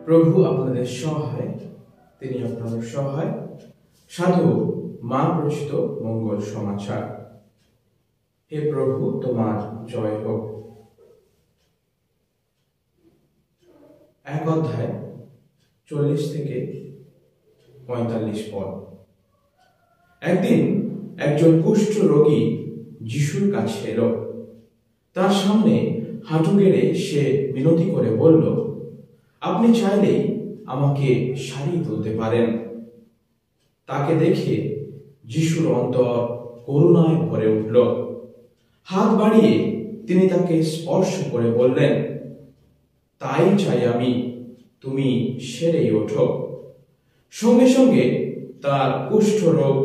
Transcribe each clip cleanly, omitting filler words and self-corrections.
প্রভু আপনাদের সহায়, তিনি আপনাদের সহায়। সাধু মা রচিত মঙ্গল সমাচার। হে প্রভু, তোমার জয় হোক। 1 অধ্যায় 40 থেকে 45 পদ। একদিন একজন কুষ্ঠ রোগী যিশুর কাছে এলো। তার সামনে হাঁটু গেড়ে সে মিনতি করে বলল, আপনি চাইলেই আমাকে সারিয়ে তুলতে পারেন। তাকে দেখে যিশুর অন্তর করুণায় ভরে উঠল। হাত বাড়িয়ে তিনি তাকে স্পর্শ করে বললেন, তাই চাই আমি, তুমি সেরে ওঠো। সঙ্গে সঙ্গে তার কুষ্ঠ রোগ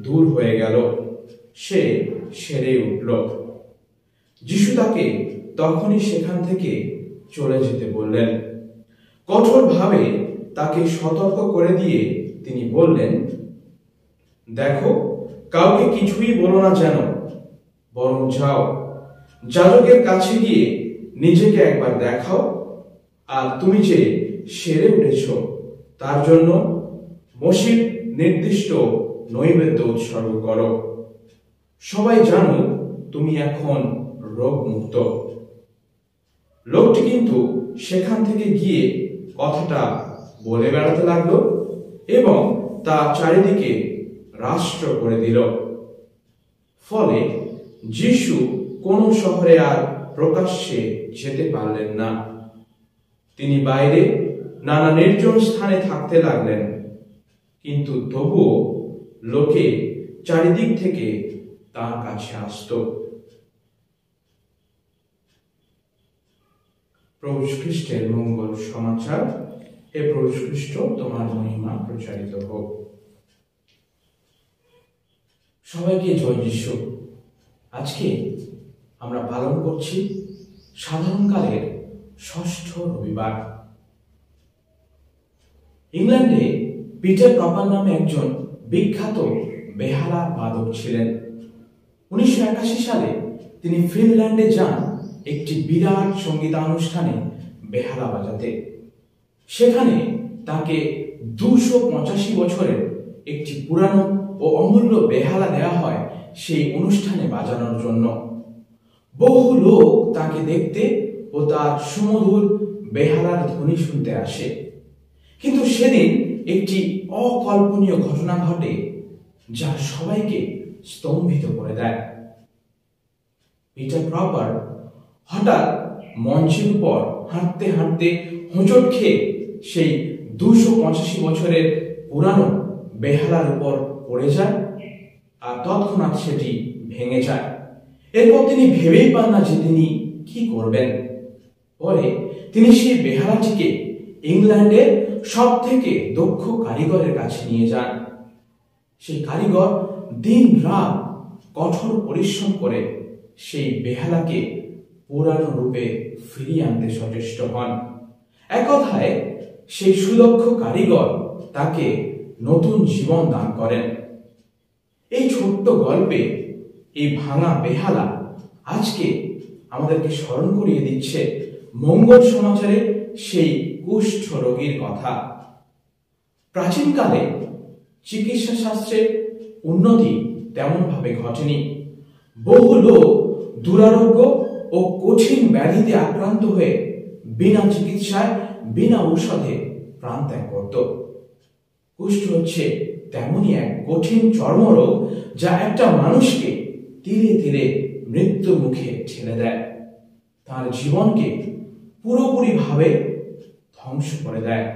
দূর হয়ে গেল, সে সেরে উঠল। যিশু তাকে তখনই সেখান থেকে চলে যেতে বললেন। কঠোরভাবে তাকে সতর্ক করে দিয়ে তিনি বললেন, দেখো, কাউকে কিছুই বলো না যেন, বরং যাও, যাজকের কাছে গিয়ে নিজেকে একবার দেখাও, আর তুমি যে সেরে উঠেছ তার জন্য মসজিদ নির্দিষ্ট নৈবেদ্য উৎসর্গ করো। সবাই জানো তুমি এখন রোগমুক্ত। লোকটি কিন্তু সেখান থেকে গিয়ে কথাটা বলে বেড়াতে লাগলো এবং তা চারিদিকে রাষ্ট্র করে দিল। ফলে যিশু কোন শহরে আর প্রকাশ্যে যেতে পারলেন না। তিনি বাইরে নানা নির্জন স্থানে থাকতে লাগলেন, কিন্তু তবুও লোকে চারিদিক থেকে তার কাছে আসত। প্রভু খ্রিস্টের মঙ্গল সমাচার। হে প্রভু খ্রিস্ট, তোমার মহিমা প্রচারিত হোক। সবাইকে জয় যিশু। আজকে আমরা পালন করছি সাধারণকালের ষষ্ঠ রবিবার। ইংল্যান্ডে পিটার প্রপার নামে একজন বিখ্যাত বেহালা বাদক ছিলেন। 1981 সালে তিনি ফিনল্যান্ডে যান একটি বিরাট সঙ্গীতানুষ্ঠানে বেহালা বাজাতে। সেখানে তাকে 285 বছরের একটি পুরানো ও অমূল্য বেহালা দেওয়া হয় সেই অনুষ্ঠানে বাজানোর জন্য। বহু লোক তাকে দেখতে ও তার সুমধুর বেহালার ধ্বনি শুনতে আসে। কিন্তু সেদিন একটি অকল্পনীয় ঘটনা ঘটে, যা সবাইকে স্তম্ভিত করে দেয়। পিটার প্রপার হঠাৎ মঞ্চের উপর হাঁটতে হাঁটতে হোঁচট খেয়ে সেই 285 বছরের পুরানো বেহালার উপর পড়ে যায়, আর তৎক্ষণাৎ সেটি ভেঙে যায়। এরপর তিনি ভেবেই পান না যে তিনি কি করবেন। পরে তিনি সেই বেহালাটিকে ইংল্যান্ডের সব থেকে দক্ষ কারিগরের কাছে নিয়ে যান। সেই কারিগর দিন রাত কঠোর পরিশ্রম করে সেই বেহালাকে পুরানো রূপে ফিরিয়ে আনতে সচেষ্ট হন। এক কথায় সেই সুদক্ষ কারিগর তাকে নতুন জীবন দান করেন। এই ছোট্ট গল্পে এই ভাঙা বেহালা আজকে আমাদেরকে স্মরণ করিয়ে দিচ্ছে মঙ্গল সমাচারে সেই কুষ্ঠ রোগীর কথা। প্রাচীনকালে চিকিৎসা শাস্ত্রের উন্নতি তেমন ভাবে ঘটেনি। বহু লোক দুরারোগ্য ও কঠিন ব্যাধিতে আক্রান্ত হয়ে বিনা চিকিৎসায়, বিনা ঔষধে প্রাণ ত্যাগ করত। কুষ্ঠ হচ্ছে তেমনই এক কঠিন চর্মরোগ, যা একটা মানুষকে ধীরে ধীরে মৃত্যুর মুখে ঠেলে দেয়, তার জীবনকে পুরোপুরি ভাবে ধ্বংস করে দেয়।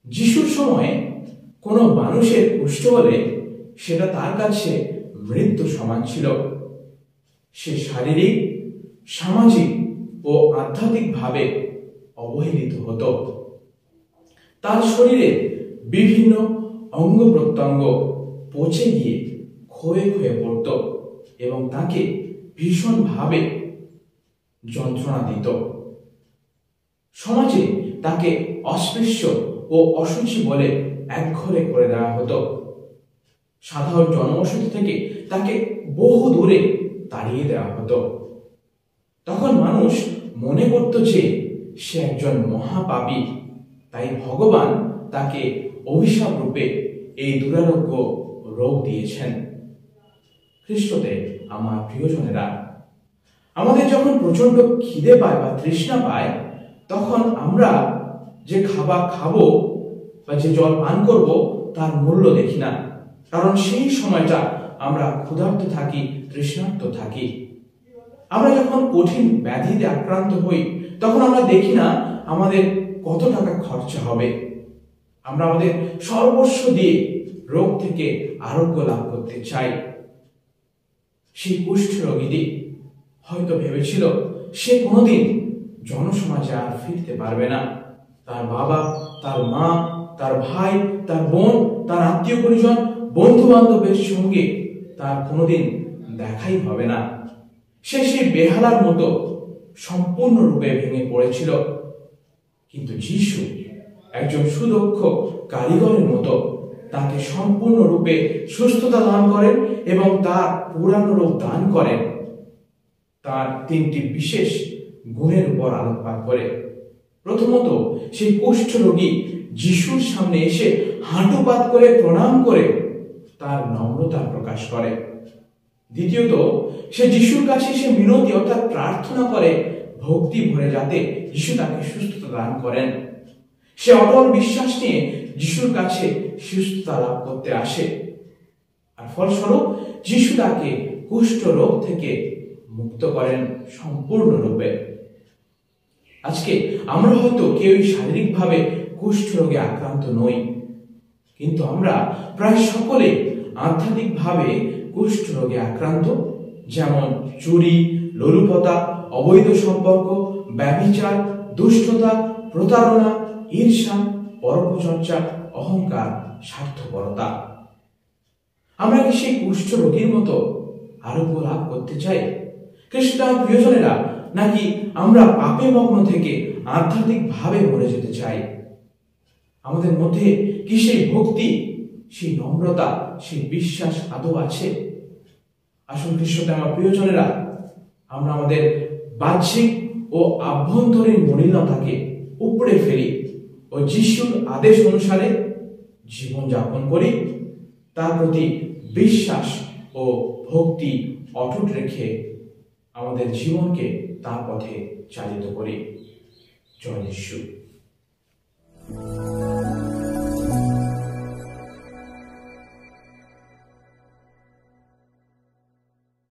যিশুর সময়ে কোনো মানুষের কুষ্ঠ হলে সেটা তার কাছে মৃত্যু সমান ছিল। সে শারীরিক, সামাজিক ও আধ্যাত্মিক ভাবে অবহেলিত হতো। তার শরীরে বিভিন্ন অঙ্গ প্রত্যঙ্গ পচে গিয়ে ক্ষয়ে ক্ষয়ে পড়ত এবং তাকে ভীষণভাবে যন্ত্রণা দিত। সমাজে তাকে অস্পৃশ্য ও অসুচি বলে একঘরে করে দেওয়া হতো। সাধারণ জনবসতি থেকে তাকে বহু দূরে তাড়িয়ে দেওয়া হতো। তখন মানুষ মনে করত যে সে একজন মহাপাপী তাই ভগবান তাকে অভিশাপ রূপে এই দুরারোগ্য রোগ দিয়েছেন। খ্রিস্টতে আমার প্রিয়জনেরা, আমাদের যখন প্রচন্ড খিদে পায় বা তৃষ্ণা পায়, তখন আমরা যে খাবার খাবো বা যে জল পান করব তার মূল্য দেখি না, কারণ সেই সময়টা আমরা ক্ষুধার্ত থাকি, তৃষ্ণার্ত থাকি। আমরা যখন কঠিন ব্যাধিতে আক্রান্ত হই, তখন আমরা দেখি না আমাদের কত টাকা খরচা হবে। আমরা আমাদের সর্বস্ব দিয়ে রোগ থেকে আরোগ্য লাভ করতে চাই। সেই কুষ্ঠ রোগীটি হয়তো ভেবেছিল সে কোনোদিন জনসমাজে আর ফিরতে পারবে না। তার বাবা, তার মা, তার ভাই, তার বোন, তার আত্মীয় পরিজন, বন্ধু বান্ধবের সঙ্গে তার কোনোদিন দেখাই হবে না। সে সেই বেহালার মতো সম্পূর্ণরূপে ভেঙে পড়েছিল। কিন্তু যিশু একজন সুদক্ষ কারিগরের মতো তাকে সম্পূর্ণরূপে সুস্থতা দান করেন এবং তার পুরানো রোগ দান করেন। তার তিনটি বিশেষ গুণের উপর আলোকপাত করে। প্রথমত, সেই কুষ্ঠ রোগী যিশুর সামনে এসে হাঁটুপাত করে প্রণাম করে তার নম্রতা প্রকাশ করে। দ্বিতীয়ত, সে যিশুর কাছে এসে মিনতি অর্থাৎ প্রার্থনা করে ভক্তি ভরে, যাতে যিশু তাকে সুস্থতা দান করেন। সে অটল বিশ্বাস নিয়ে যিশুর কাছে সুস্থতা লাভ করতে আসে, আর ফলস্বরূপ যিশু তাকে কুষ্ঠ রোগ থেকে মুক্ত করেন সম্পূর্ণরূপে। আজকে আমরা হয়তো কেউই শারীরিকভাবে কুষ্ঠ রোগে আক্রান্ত নই, কিন্তু আমরা প্রায় সকলে আধ্যাত্মিকভাবে কুষ্ঠ রোগে আক্রান্ত। যেমন চুরি, লোলুপতা, অবৈধ সম্পর্ক, ব্যভিচার, দুষ্টতা, প্রতারণা, ঈর্ষা, পরপচর্চা, অহংকার, স্বার্থপরতা। আমরা কি সেই কুষ্ঠ রোগীর মতো আরোগ্য লাভ করতে চাই? খ্রিস্টান প্রিয়জনেরা, নাকি আমরা পাপে মগ্ন থেকে আধ্যাত্মিক ভাবে মরে যেতে চাই? আমাদের মধ্যে কি সেই ভক্তি, সেই নম্রতা, সেই বিশ্বাস আদৌ আছে? আসুন খ্রিস্টতে আমার প্রিয়জনেরা, আমরা আমাদের বাহ্যিক ও আভ্যন্তরীণ মলিনতাকে উপড়ে ফেলি ও যিশুর আদেশ অনুসারে জীবন যাপন করি। তার প্রতি বিশ্বাস ও ভক্তি অটুট রেখে আমাদের জীবনকে তার পথে চালিত করি। জয় যিশু।